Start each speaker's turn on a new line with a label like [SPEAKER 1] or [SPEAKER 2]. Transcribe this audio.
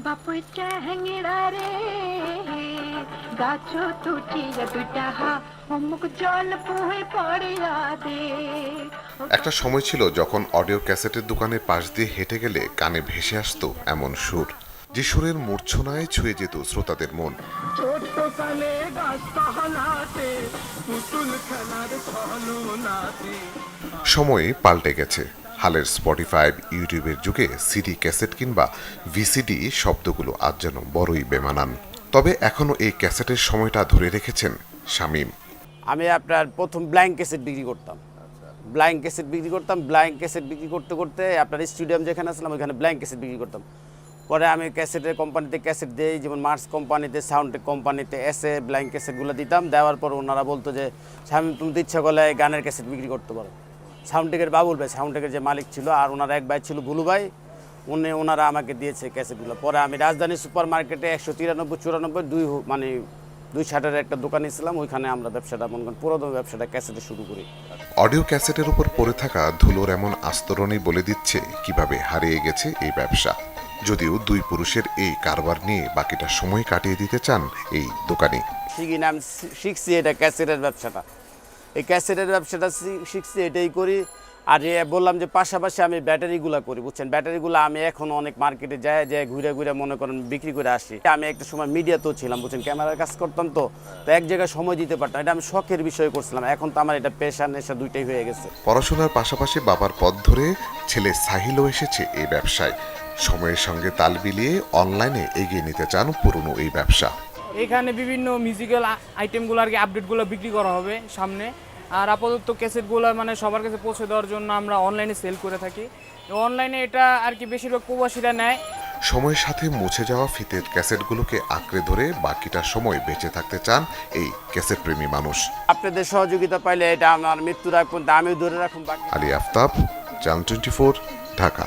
[SPEAKER 1] বাপুটা হ্যাংরা রে গাছ তুটিয়া দুটা হা অমুক জল পুহে পড়িয়া দে।
[SPEAKER 2] একটা সময় ছিল যখন অডিও ক্যাসেটের দোকানের পাশ দিয়ে হেঁটে গেলে কানে ভেসে আসতো এমন সুর, যে সুরের মূর্ছনায় ছুঁয়ে যেত শ্রোতাদের মন। সময় পাল্টে গেছে। হালের স্পটিফাই, ইউটিউবের যুগে সিডি, ক্যাসেট কিংবা ভিসিডি শব্দগুলো আজ যেন বড়ই বেমানান। তবে এখনো এই ক্যাসেটের সময়টা ধরে রেখেছেন শামীম।
[SPEAKER 3] আমি আপনার প্রথম ব্ল্যাঙ্ক ক্যাসেট বিক্রি করতাম। ব্ল্যাঙ্ক ক্যাসেট বিক্রি করতে করতে আপনার স্টুডিয়াম যেখানে আসলাম ওইখানে ব্ল্যাঙ্ক ক্যাসেট বিক্রি করতাম। পরে আমি ক্যাসেটের কোম্পানিতে ক্যাসেট দিই, যেমন মার্স কোম্পানিতে, সাউন্ডটেক কোম্পানিতে এসে ব্ল্যাঙ্ক ক্যাসেটগুলো দিতাম। দেওয়ার পর ওনারা বলতো যে শামীম, তুমি তো ইচ্ছা করলে গানের ক্যাসেট বিক্রি করতে পারো। সাউন্ডটেকের বাবুল ভাই, সাউন্ডটেকের যে মালিক ছিল, আর ওনার এক ভাই ছিল ভুলু ভাই, ওনারা আমাকে দিয়েছে ক্যাসেটগুলো। পরে আমি রাজধানী সুপার মার্কেটে 193-94 দুই শাটারের একটা দোকান ছিলাম, ওইখানে আমরা ব্যবসাটা মনে করেন পুরোদমে ব্যবসাটা ক্যাসেটে শুরু করি।
[SPEAKER 2] অডিও ক্যাসেটের উপর পড়ে থাকা ধুলোর এমন আস্তরণই বলে দিচ্ছে কিভাবে হারিয়ে গেছে এই ব্যবসা। যদিও দুই পুরুষের এই কারবার নিয়ে বাকিটা সময় কাটিয়ে দিতে চান এই দোকানি।
[SPEAKER 3] শিখি না, আমি শিখছি এটা ক্যাসেটের ব্যবসাটা। এই ক্যাসেটের ব্যবসাটা শিখছি, এটাই করি। আর বললাম যে পাশাপাশি আমি ব্যাটারিগুলো করি, বুঝছেন। ব্যাটারিগুলো আমি এখন অনেক মার্কেটে যাই ঘুরে ঘুরে মনে করেন বিক্রি করে আসি। আমি একটা সময় মিডিয়াতেও ছিলাম, বুঝছেন, ক্যামেরার কাজ করতাম, তো এক জায়গায় সময় দিতে পারতাম। এটা আমি শখের বিষয় করছিলাম, এখন তো আমার এটা পেশা নেশা দুইটাই হয়ে গেছে।
[SPEAKER 2] পড়াশোনার পাশাপাশি বাবার পথ ধরে ছেলে সাহিলও এসেছে এই ব্যবসায়। সময়ের সঙ্গে তাল মিলিয়ে অনলাইনে এগিয়ে নিতে চান পুরনো এই ব্যবসা।
[SPEAKER 4] এখানে বিভিন্ন মিউজিক্যাল আইটেমগুলো আর কি আপডেটগুলো বিক্রি করা হবে সামনে। আর আপাতত ক্যাসেটগুলো মানে সবার কাছে পৌঁছে দেওয়ার জন্য আমরা অনলাইনে সেল করে থাকি। অনলাইনে এটা আর কি বেশিরভাগ প্রবাসীরা নেয়।
[SPEAKER 2] সময়ের সাথে মুছে যাওয়া ফিতের ক্যাসেটগুলোকে আঁকড়ে ধরে বাকিটা সময় বেঁচে থাকতে চান এই ক্যাসেট প্রেমী মানুষ।
[SPEAKER 3] আপনাদের সহযোগিতা পাইলে এটা আমার মৃত্যুর আগ পর্যন্ত আমিও ধরে রাখুন।
[SPEAKER 2] আলী আফতাব, চ্যানেল 24, ঢাকা।